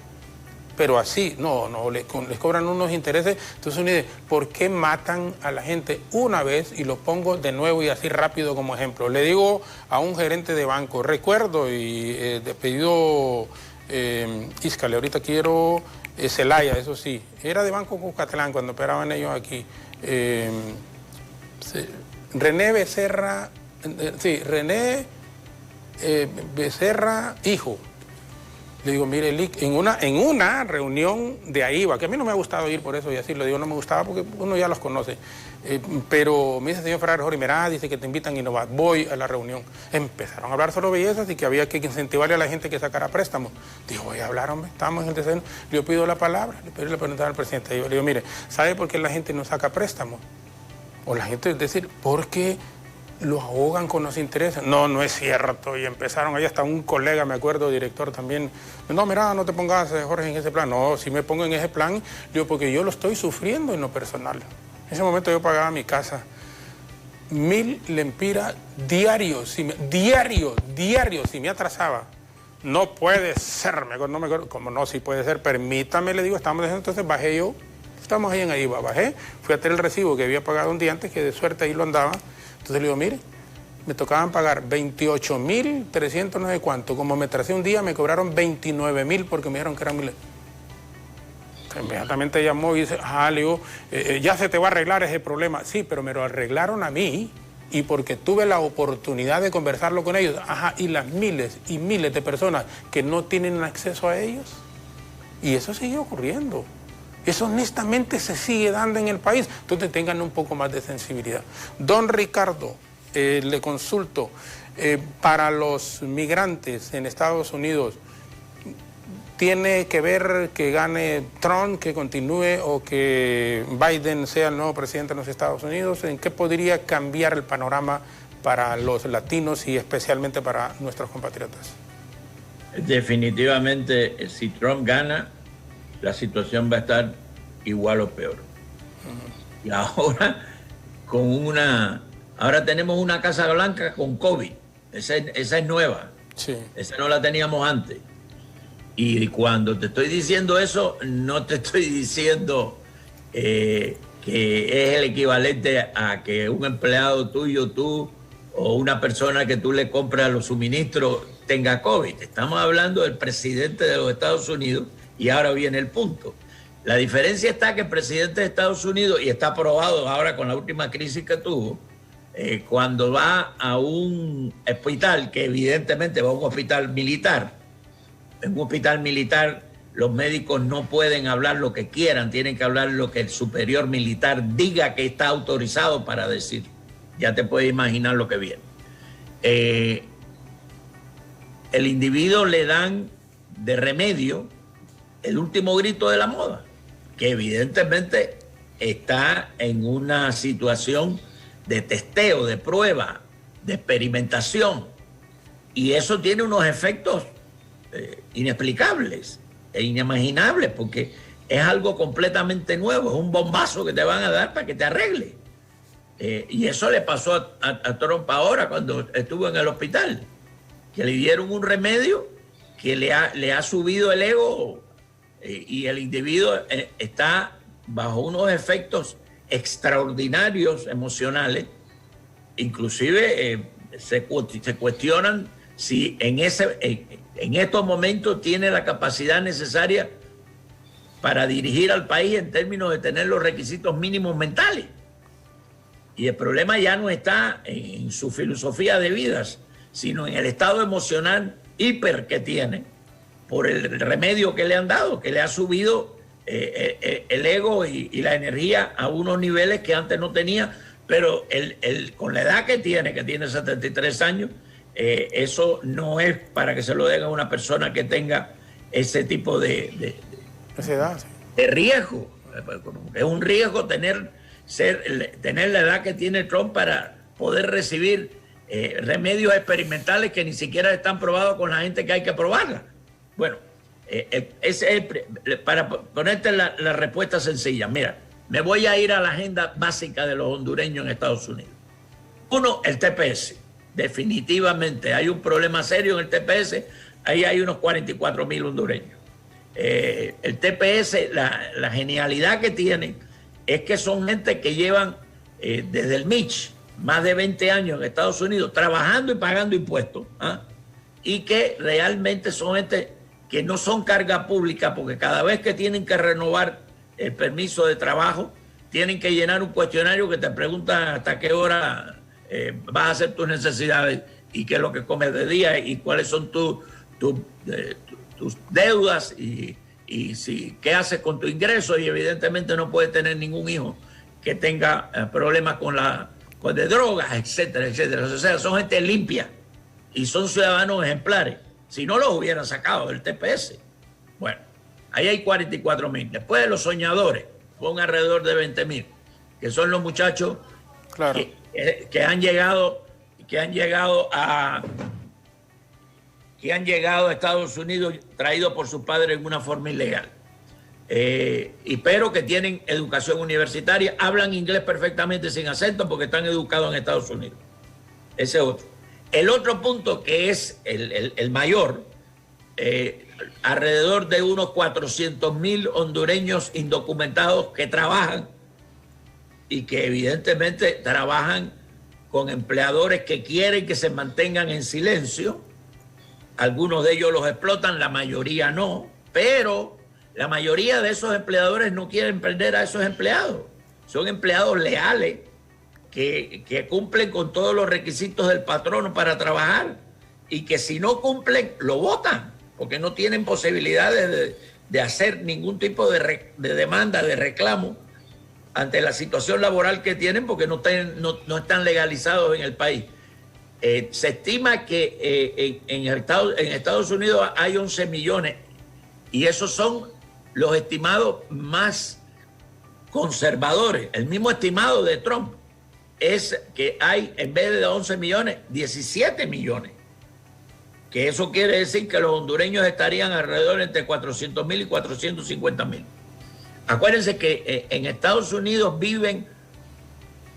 Pero así, no, les cobran unos intereses. Entonces uno dice, ¿por qué matan a la gente una vez? Y lo pongo de nuevo y así rápido como ejemplo. Le digo a un gerente de banco, recuerdo, y de pedido Íscale, ahorita quiero Celaya, eso sí. Era de Banco Cuscatlán cuando operaban ellos aquí. René Becerra, sí, René Becerra, hijo. Le digo, mire, Lic, en una reunión de AIBA, que a mí no me ha gustado ir por eso, y así lo digo, no me gustaba porque uno ya los conoce. Pero me dice, señor Ferrer Jorge, mira, dice que te invitan y no vas. Voy a la reunión. Empezaron a hablar solo bellezas y que había que incentivarle a la gente que sacara préstamos. Dijo, voy a hablar, hombre, estamos en el desayuno. Le pido la palabra, le preguntaba al presidente. Yo le digo, mire, ¿sabe por qué la gente no saca préstamos? O la gente, es decir, porque lo ahogan con los intereses. No, no es cierto. Y empezaron, ahí hasta un colega, me acuerdo, director también. No, mira, no te pongas, Jorge, en ese plan. No, si me pongo en ese plan, digo, porque yo lo estoy sufriendo en lo personal. En ese momento yo pagaba mi casa 1.000 lempiras diarios, diarios, si me atrasaba. No puede ser, no me acuerdo, como no, sí puede ser, permítame, le digo, estamos diciendo, entonces bajé yo, estamos ahí en AIBA, bajé, fui a tener el recibo que había pagado un día antes, que de suerte ahí lo andaba. Entonces le digo, mire, me tocaban pagar 28.300 no sé cuánto, como me atrasé un día me cobraron 29.000 porque me dijeron que eran 1.000. Inmediatamente llamó y dice, le digo, ya se te va a arreglar ese problema. Sí, pero me lo arreglaron a mí y porque tuve la oportunidad de conversarlo con ellos. Y las miles y miles de personas que no tienen acceso a ellos. Y eso sigue ocurriendo. Eso honestamente se sigue dando en el país. Entonces tengan un poco más de sensibilidad. Don Ricardo, le consulto, para los migrantes en Estados Unidos, ¿tiene que ver que gane Trump, que continúe o que Biden sea el nuevo presidente de los Estados Unidos? ¿En qué podría cambiar el panorama para los latinos y especialmente para nuestros compatriotas? Definitivamente, si Trump gana, la situación va a estar igual o peor. Y ahora, ahora tenemos una Casa Blanca con COVID. Esa es nueva. Sí. Esa no la teníamos antes. Y cuando te estoy diciendo eso, no te estoy diciendo que es el equivalente a que un empleado tuyo, tú, o una persona que tú le compras los suministros tenga COVID. Estamos hablando del presidente de los Estados Unidos y ahora viene el punto. La diferencia está que el presidente de Estados Unidos, y está probado ahora con la última crisis que tuvo, cuando va a un hospital, que evidentemente va a un hospital militar, en un hospital militar los médicos no pueden hablar lo que quieran, tienen que hablar lo que el superior militar diga que está autorizado para decir. Ya te puedes imaginar lo que viene. El individuo le dan de remedio el último grito de la moda, que evidentemente está en una situación de testeo, de prueba, de experimentación. Y eso tiene unos efectos inexplicables e inimaginables, porque es algo completamente nuevo, es un bombazo que te van a dar para que te arregle. Y eso le pasó a Trump ahora cuando estuvo en el hospital, que le dieron un remedio que le ha subido el ego y el individuo está bajo unos efectos extraordinarios emocionales. Inclusive se cuestionan si en estos momentos tiene la capacidad necesaria para dirigir al país en términos de tener los requisitos mínimos mentales. Y el problema ya no está en su filosofía de vidas, sino en el estado emocional hiper que tiene por el remedio que le han dado, que le ha subido el ego y la energía a unos niveles que antes no tenía, pero con la edad que tiene 73 años, eso no es para que se lo den a una persona que tenga ese tipo de riesgo. Es un riesgo tener la edad que tiene Trump para poder recibir remedios experimentales que ni siquiera están probados con la gente que hay que probarla. Bueno, para ponerte la respuesta sencilla, mira, me voy a ir a la agenda básica de los hondureños en Estados Unidos. Uno, el TPS. Definitivamente hay un problema serio en el TPS. Ahí hay unos 44,000 hondureños. El TPS, la genialidad que tiene es que son gente que llevan desde el Mitch más de 20 años en Estados Unidos trabajando y pagando impuestos, y que realmente son gente que no son carga pública, porque cada vez que tienen que renovar el permiso de trabajo tienen que llenar un cuestionario que te pregunta hasta qué hora vas a hacer tus necesidades y qué es lo que comes de día y cuáles son tus deudas y qué haces con tu ingreso, y evidentemente no puedes tener ningún hijo que tenga problemas de drogas, etcétera, etcétera. O sea, son gente limpia y son ciudadanos ejemplares. Si no los hubieran sacado del TPS. Bueno, ahí hay 44,000. Después de los soñadores, son alrededor de 20,000, que son los muchachos claro, que han llegado a Estados Unidos traídos por sus padres en una forma ilegal. Pero que tienen educación universitaria, hablan inglés perfectamente sin acento porque están educados en Estados Unidos. Ese es otro. El otro punto, que es el mayor, alrededor de unos 400,000 hondureños indocumentados que trabajan y que evidentemente trabajan con empleadores que quieren que se mantengan en silencio. Algunos de ellos los explotan, la mayoría no, pero la mayoría de esos empleadores no quieren perder a esos empleados. Son empleados leales que cumplen con todos los requisitos del patrono para trabajar y que si no cumplen, lo botan, porque no tienen posibilidades de hacer ningún tipo de demanda, de reclamo ante la situación laboral que tienen, porque no están legalizados en el país. Se estima que en Estados Unidos hay 11 millones y esos son los estimados más conservadores. El mismo estimado de Trump es que hay, en vez de 11 millones, 17 millones. Que eso quiere decir que los hondureños estarían alrededor entre 400,000 y 450,000. Acuérdense que en Estados Unidos viven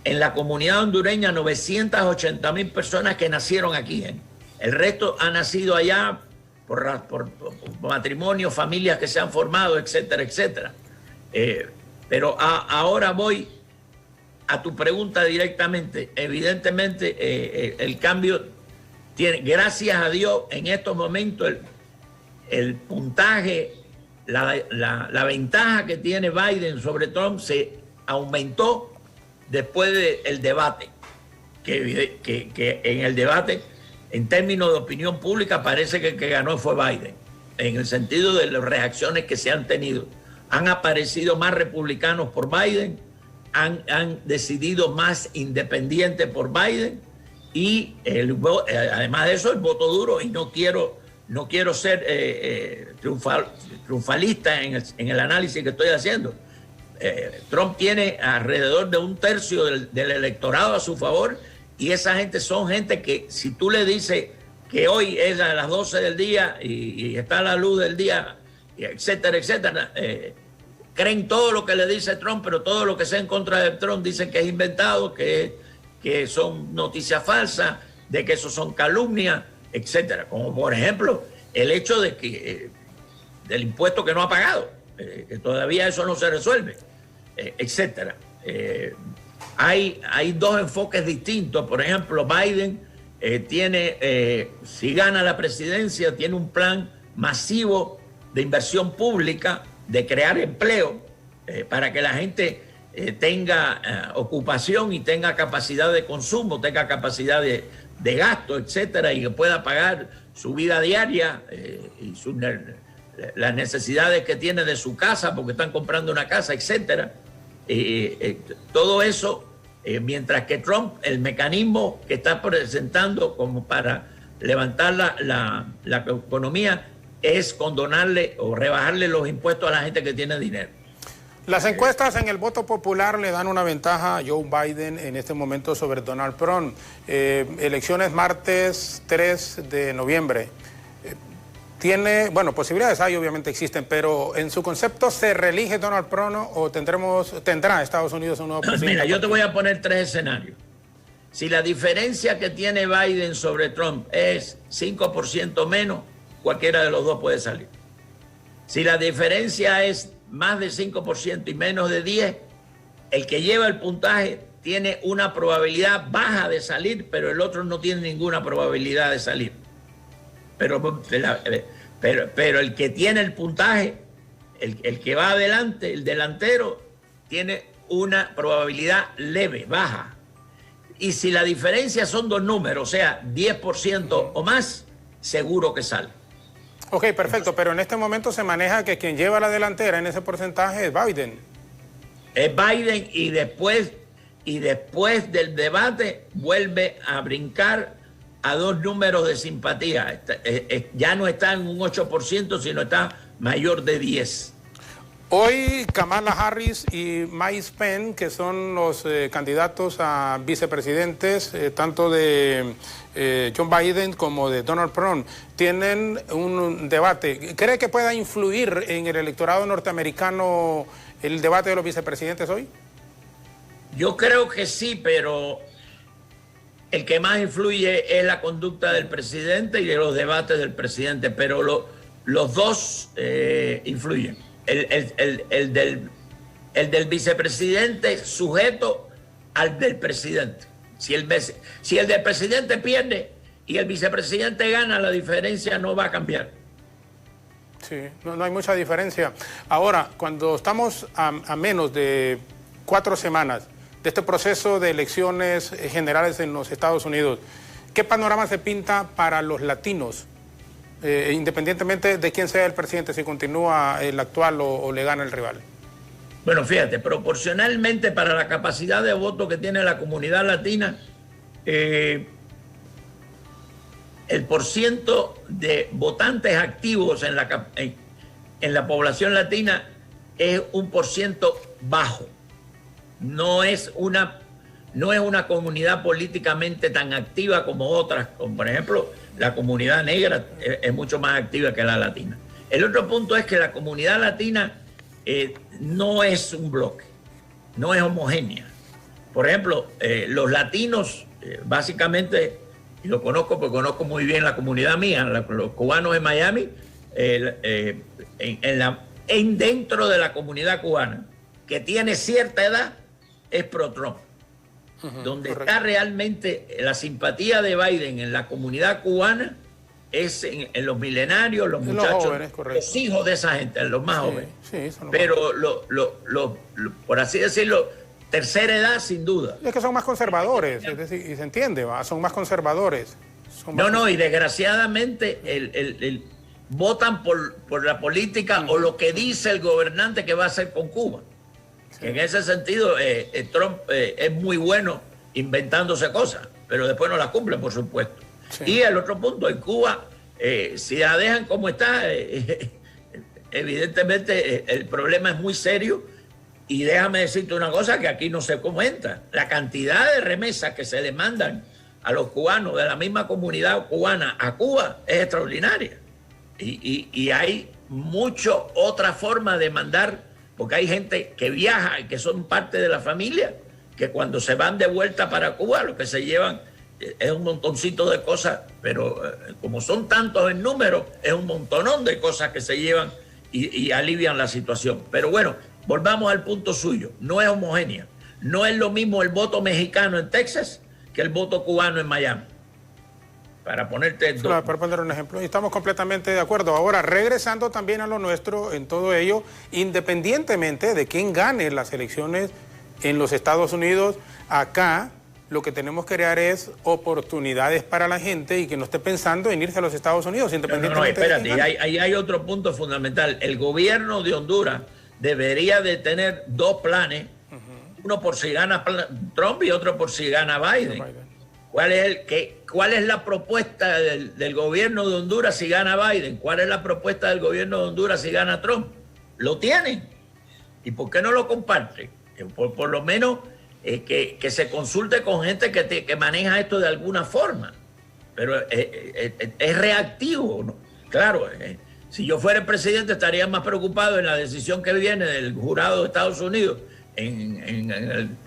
en la comunidad hondureña 980,000 personas que nacieron aquí. El resto ha nacido allá por matrimonio, familias que se han formado, etcétera, etcétera. Pero ahora voy a tu pregunta directamente. Evidentemente, el cambio tiene, gracias a Dios, en estos momentos el puntaje, la ventaja que tiene Biden sobre Trump se aumentó después del debate, que en el debate, en términos de opinión pública, parece que el que ganó fue Biden, en el sentido de las reacciones que se han tenido. Han aparecido más republicanos por Biden, han decidido más independientes por Biden, y además de eso, el voto duro, y no quiero ser triunfalista en el análisis que estoy haciendo. Trump tiene alrededor de 1/3 del electorado a su favor, y esa gente son gente que, si tú le dices que hoy es a las 12 del día y está a la luz del día, etcétera, etcétera, creen todo lo que le dice Trump, pero todo lo que sea en contra de Trump dicen que es inventado, que son noticias falsas, de que eso son calumnias, etcétera. Como por ejemplo el hecho de que del impuesto que no ha pagado, que todavía eso no se resuelve, etcétera. Hay dos enfoques distintos. Por ejemplo, Biden tiene, si gana la presidencia, tiene un plan masivo de inversión pública, de crear empleo para que la gente tenga ocupación y tenga capacidad de consumo, tenga capacidad de gasto, etcétera, y que pueda pagar su vida diaria y las necesidades que tiene de su casa, porque están comprando una casa, etcétera. Todo eso, mientras que Trump, el mecanismo que está presentando como para levantar la economía es condonarle o rebajarle los impuestos a la gente que tiene dinero. Las encuestas en el voto popular le dan una ventaja a Joe Biden en este momento sobre Donald Trump. Elecciones martes 3 de noviembre. Tiene, bueno, posibilidades hay, obviamente existen, pero en su concepto, ¿se reelige Donald Trump o tendrá Estados Unidos un nuevo presidente? Mira, yo te voy a poner 3 escenarios. Si la diferencia que tiene Biden sobre Trump es 5% menos, cualquiera de los dos puede salir. Si la diferencia es más de 5% y menos de 10%, el que lleva el puntaje tiene una probabilidad baja de salir, pero el otro no tiene ninguna probabilidad de salir. Pero el que tiene el puntaje, el que va adelante, el delantero, tiene una probabilidad leve, baja. y si la diferencia son dos números, o sea, 10% o más, seguro que sale. Ok, perfecto, pero en este momento se maneja que quien lleva la delantera en ese porcentaje es Biden. Es Biden y después del debate vuelve a brincar a dos números de simpatía. Ya no está en un 8%, sino está mayor de 10%. Hoy Kamala Harris y Mike Pence, que son los candidatos a vicepresidentes, tanto de Joe Biden como de Donald Trump, tienen un debate. ¿Cree que pueda influir en el electorado norteamericano el debate de los vicepresidentes hoy? Yo creo que sí, pero el que más influye es la conducta del presidente y de los debates del presidente, pero los dos influyen. El del vicepresidente sujeto al del presidente. Si el del presidente pierde y el vicepresidente gana, la diferencia no va a cambiar. Sí, no hay mucha diferencia. Ahora, cuando estamos a menos de 4 semanas de este proceso de elecciones generales en los Estados Unidos, ¿qué panorama se pinta para los latinos? Independientemente de quién sea el presidente, si continúa el actual o le gana el rival. Bueno, fíjate, proporcionalmente para la capacidad de voto que tiene la comunidad latina, el porciento de votantes activos en la población latina es un porciento bajo. No es una comunidad políticamente tan activa como otras, como por ejemplo la comunidad negra es mucho más activa que la latina. El otro punto es que la comunidad latina no es un bloque, no es homogénea. Por ejemplo, los latinos, básicamente, y lo conozco porque conozco muy bien la comunidad mía, los cubanos en Miami, dentro de la comunidad cubana, que tiene cierta edad, es pro-Trump. Donde correcto. Está realmente la simpatía de Biden en la comunidad cubana es en los milenarios, los muchachos, los, jóvenes, los hijos de esa gente, los más jóvenes. Sí, son los pero por así decirlo, tercera edad sin duda. Es que son más conservadores, es decir, y se entiende, ¿va? Son más conservadores. Y desgraciadamente votan por la política o lo que dice el gobernante que va a hacer con Cuba. Sí. En ese sentido, Trump es muy bueno inventándose cosas, pero después no las cumple, por supuesto. Sí. Y el otro punto, en Cuba, si la dejan como está, evidentemente el problema es muy serio. Y déjame decirte una cosa que aquí no se comenta. La cantidad de remesas que se le mandan a los cubanos de la misma comunidad cubana a Cuba es extraordinaria. Y hay muchas otras formas de mandar, porque hay gente que viaja y que son parte de la familia, que cuando se van de vuelta para Cuba lo que se llevan es un montoncito de cosas, pero como son tantos en número, es un montonón de cosas que se llevan y alivian la situación. Pero bueno, volvamos al punto suyo, no es homogénea. No es lo mismo el voto mexicano en Texas que el voto cubano en Miami. Para ponerte... Claro, para poner un ejemplo, y estamos completamente de acuerdo. Ahora, regresando también a lo nuestro en todo ello, independientemente de quién gane las elecciones en los Estados Unidos, acá lo que tenemos que crear es oportunidades para la gente y que no esté pensando en irse a los Estados Unidos, independientemente espérate, ahí hay otro punto fundamental. El gobierno de Honduras debería de tener dos planes, uno por si gana Trump y otro por si gana Biden. ¿Cuál es la propuesta del gobierno de Honduras si gana Biden? ¿Cuál es la propuesta del gobierno de Honduras si gana Trump? Lo tienen. ¿Y por qué no lo comparten? Por lo menos que se consulte con gente que maneja esto de alguna forma. Pero es reactivo, ¿no? Claro, si yo fuera el presidente estaría más preocupado en la decisión que viene del jurado de Estados Unidos en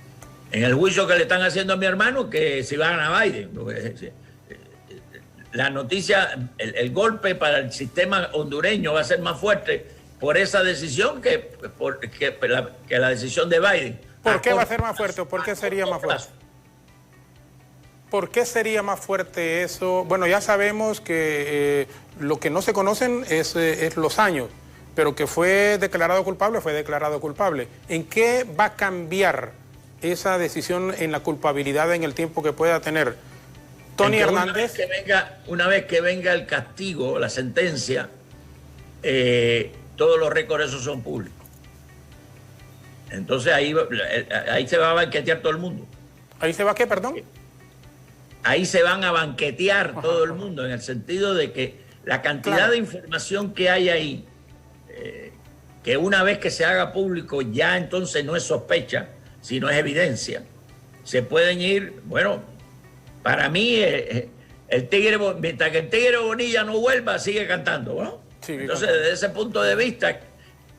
el juicio que le están haciendo a mi hermano que si va a ganar Biden. La noticia, el golpe para el sistema hondureño va a ser más fuerte por esa decisión que la decisión de Biden. ¿Por qué va a ser más fuerte o por qué sería más fuerte? ¿Por qué sería más fuerte eso? Bueno, ya sabemos que lo que no se conocen es los años, pero que fue declarado culpable, fue declarado culpable. ¿En qué va a cambiar esa decisión en la culpabilidad en el tiempo que pueda tener Tony Hernández. Una vez que venga el castigo, la sentencia, todos los récords esos son públicos. Entonces ahí se va a banquetear todo el mundo. ¿Ahí se va qué, perdón? Ahí se van a banquetear todo el mundo, en el sentido de que la cantidad de información que hay ahí, que una vez que se haga público ya entonces no es sospecha, sino es evidencia. Se pueden ir, bueno, para mí el tigre, mientras que el tigre Bonilla no vuelva, sigue cantando, ¿no? Sí, entonces, desde ese punto de vista,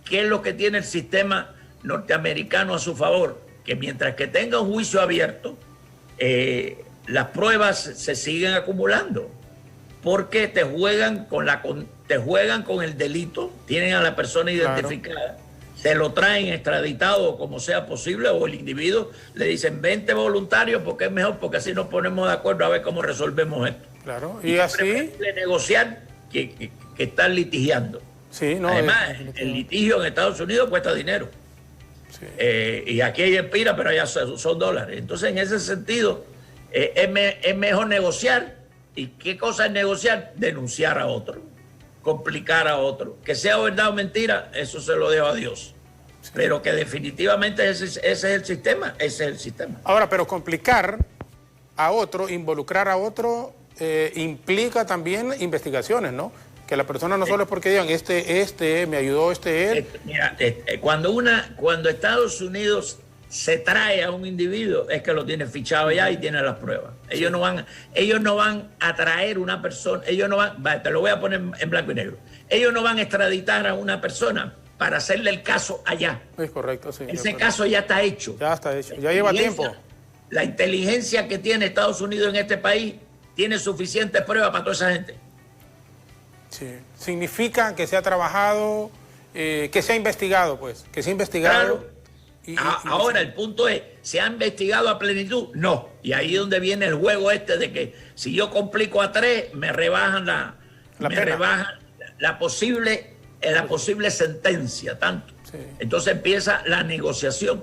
¿qué es lo que tiene el sistema norteamericano a su favor? Que mientras que tenga un juicio abierto, las pruebas se siguen acumulando, porque te juegan con el delito, tienen a la persona identificada, se lo traen extraditado como sea posible, o el individuo le dicen 20 voluntarios porque es mejor, porque así nos ponemos de acuerdo a ver cómo resolvemos esto. Claro, y así negociar que están litigiando. Sí, no, además, el litigio en Estados Unidos cuesta dinero. Sí. Y aquí hay empira, pero allá son dólares. Entonces, en ese sentido, es mejor negociar. ¿Y qué cosa es negociar? Denunciar a otro, complicar a otro. Que sea verdad o mentira, eso se lo dejo a Dios. Sí. Pero que definitivamente ese es el sistema, Ahora, pero complicar a otro, involucrar a otro, implica también investigaciones, ¿no? Que la persona no solo es porque digan, este me ayudó, él. Mira, cuando Estados Unidos se trae a un individuo, es que lo tiene fichado ya y tiene las pruebas. Ellos no van a traer una persona, te lo voy a poner en blanco y negro. Ellos no van a extraditar a una persona para hacerle el caso allá. Es correcto, sí. Ese caso ya está hecho. Ya está hecho, ya lleva tiempo. La inteligencia que tiene Estados Unidos en este país tiene suficientes pruebas para toda esa gente. Sí. Significa que se ha trabajado, que se ha investigado, pues, que se ha investigado. Claro. Ahora el punto es, ¿se ha investigado a plenitud? No. Y ahí es donde viene el juego de que si yo complico a 3, me rebajan la posible sentencia, tanto. Sí. Entonces empieza la negociación.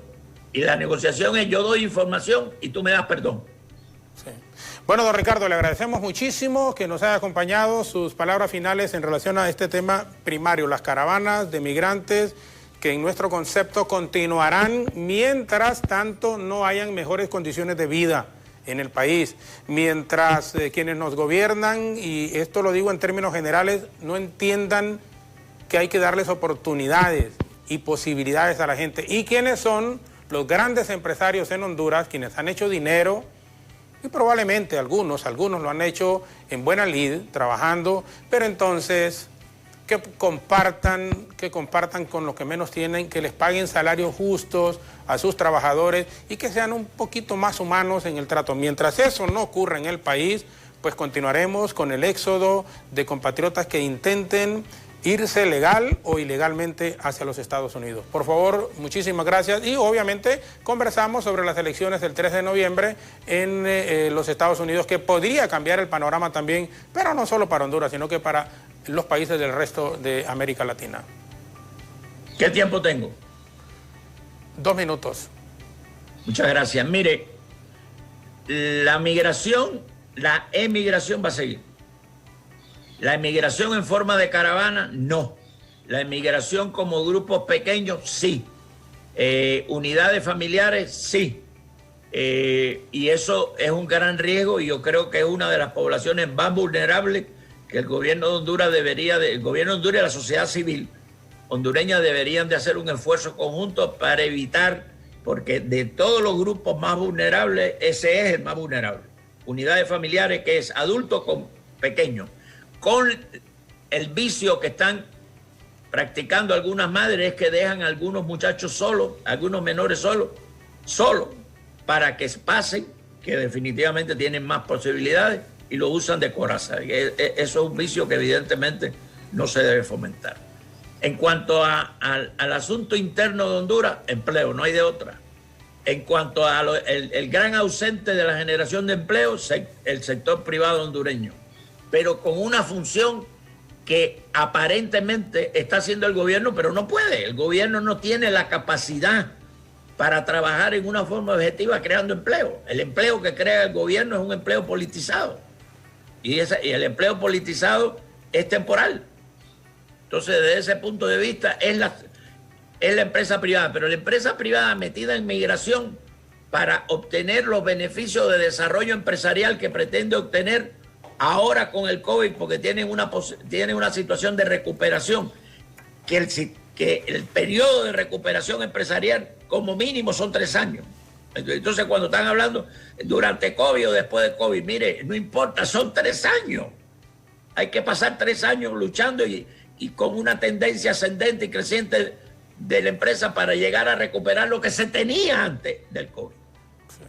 Y la negociación es yo doy información y tú me das perdón. Sí. Bueno, don Ricardo, le agradecemos muchísimo que nos haya acompañado, sus palabras finales en relación a este tema primario, las caravanas de migrantes que en nuestro concepto continuarán mientras tanto no hayan mejores condiciones de vida en el país, mientras quienes nos gobiernan, y esto lo digo en términos generales, no entiendan que hay que darles oportunidades y posibilidades a la gente. ¿Y quiénes son los grandes empresarios en Honduras, quienes han hecho dinero? Y probablemente algunos lo han hecho en buena lid, trabajando, pero entonces que compartan con los que menos tienen, que les paguen salarios justos a sus trabajadores y que sean un poquito más humanos en el trato. Mientras eso no ocurra en el país, pues continuaremos con el éxodo de compatriotas que intenten irse legal o ilegalmente hacia los Estados Unidos. Por favor, muchísimas gracias. Y obviamente conversamos sobre las elecciones del 3 de noviembre en los Estados Unidos, que podría cambiar el panorama también, pero no solo para Honduras, sino que para los países del resto de América Latina. ¿Qué tiempo tengo? 2 minutos. Muchas gracias. Mire, la emigración va a seguir. La emigración en forma de caravana, no. La emigración como grupos pequeños, sí. Unidades familiares, sí. Y eso es un gran riesgo y yo creo que es una de las poblaciones más vulnerables que el gobierno de Honduras el gobierno de Honduras y la sociedad civil hondureña deberían de hacer un esfuerzo conjunto para evitar, porque de todos los grupos más vulnerables, ese es el más vulnerable. Unidades familiares, que es adultos con pequeños, con el vicio que están practicando algunas madres, es que dejan a algunos muchachos solos, algunos menores solos, para que pasen, que definitivamente tienen más posibilidades, y lo usan de coraza. Eso es un vicio que evidentemente no se debe fomentar. En cuanto al asunto interno de Honduras, empleo, no hay de otra. En cuanto al gran ausente de la generación de empleo, el sector privado hondureño, pero con una función que aparentemente está haciendo el gobierno, pero no puede. El gobierno no tiene la capacidad para trabajar en una forma objetiva creando empleo. El empleo que crea el gobierno es un empleo politizado. Y el empleo politizado es temporal. Entonces, desde ese punto de vista, es la empresa privada. Pero la empresa privada metida en migración para obtener los beneficios de desarrollo empresarial que pretende obtener ahora con el COVID, porque tienen una situación de recuperación, que el periodo de recuperación empresarial como mínimo son 3 años. Entonces, cuando están hablando durante COVID o después de COVID, mire, no importa, son 3 años. Hay que pasar 3 años luchando y con una tendencia ascendente y creciente de la empresa para llegar a recuperar lo que se tenía antes del COVID.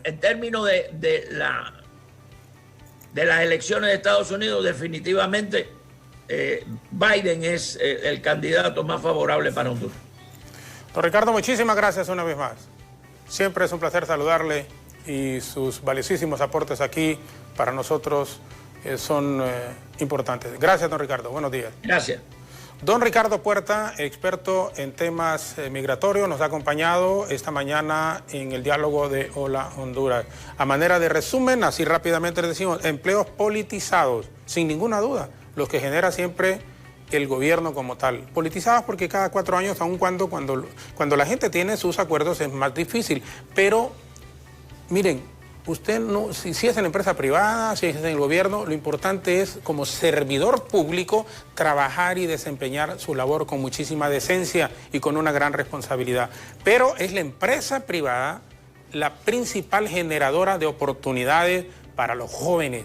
En términos de las elecciones de Estados Unidos, definitivamente Biden es el candidato más favorable para Honduras. Don Ricardo, muchísimas gracias una vez más. Siempre es un placer saludarle y sus valiosísimos aportes aquí para nosotros son importantes. Gracias, don Ricardo. Buenos días. Gracias. Don Ricardo Puerta, experto en temas migratorios, nos ha acompañado esta mañana en el diálogo de Hola Honduras. A manera de resumen, así rápidamente les decimos, empleos politizados, sin ninguna duda, los que genera siempre el gobierno como tal. Politizados porque cada 4 años, aun cuando la gente tiene sus acuerdos, es más difícil. Pero, miren, usted no, si es en la empresa privada, si es en el gobierno, lo importante es como servidor público trabajar y desempeñar su labor con muchísima decencia y con una gran responsabilidad. Pero es la empresa privada la principal generadora de oportunidades para los jóvenes,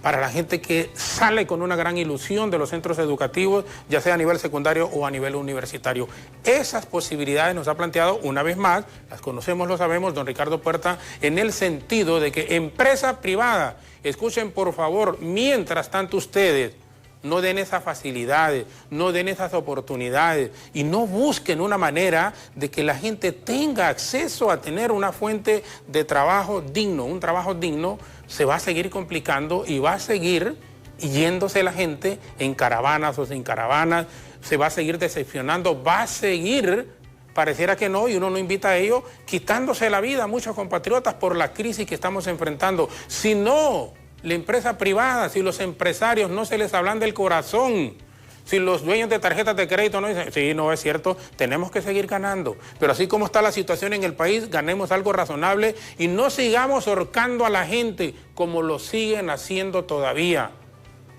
para la gente que sale con una gran ilusión de los centros educativos, ya sea a nivel secundario o a nivel universitario. Esas posibilidades nos ha planteado una vez más, las conocemos, lo sabemos, don Ricardo Puerta, en el sentido de que empresa privada, escuchen por favor, mientras tanto ustedes no den esas facilidades, no den esas oportunidades y no busquen una manera de que la gente tenga acceso a tener una fuente de trabajo digno, un trabajo digno, se va a seguir complicando y va a seguir yéndose la gente en caravanas o sin caravanas, se va a seguir decepcionando, va a seguir, pareciera que no, y uno no invita a ello, quitándose la vida a muchos compatriotas por la crisis que estamos enfrentando. Si no, la empresa privada, si los empresarios no se les hablan del corazón, si los dueños de tarjetas de crédito no dicen, sí, no es cierto, tenemos que seguir ganando. Pero así como está la situación en el país, ganemos algo razonable y no sigamos ahorcando a la gente como lo siguen haciendo todavía.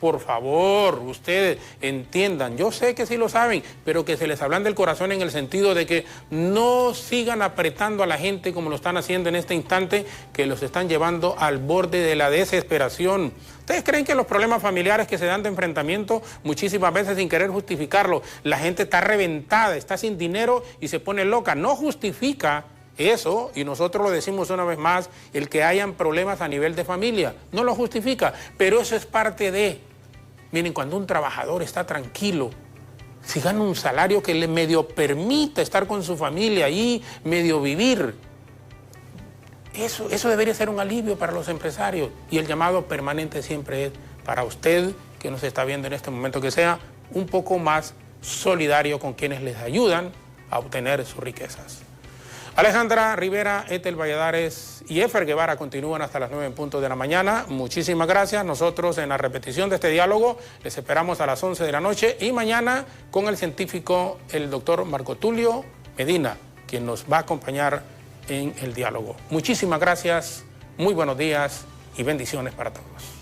Por favor, ustedes entiendan, yo sé que sí lo saben, pero que se les hablan del corazón en el sentido de que no sigan apretando a la gente como lo están haciendo en este instante, que los están llevando al borde de la desesperación. ¿Ustedes creen que los problemas familiares que se dan de enfrentamiento, muchísimas veces sin querer justificarlo, la gente está reventada, está sin dinero y se pone loca? No justifica eso, y nosotros lo decimos una vez más, el que hayan problemas a nivel de familia, no lo justifica, pero eso es parte de... Miren, cuando un trabajador está tranquilo, si gana un salario que le medio permita estar con su familia y medio vivir, eso debería ser un alivio para los empresarios. Y el llamado permanente siempre es para usted que nos está viendo en este momento, que sea un poco más solidario con quienes les ayudan a obtener sus riquezas. Alejandra Rivera, Ethel Valladares y Efer Guevara continúan hasta las 9 en punto de la mañana. Muchísimas gracias. Nosotros en la repetición de este diálogo les esperamos a las 11 de la noche y mañana con el científico, el doctor Marco Tulio Medina, quien nos va a acompañar en el diálogo. Muchísimas gracias, muy buenos días y bendiciones para todos.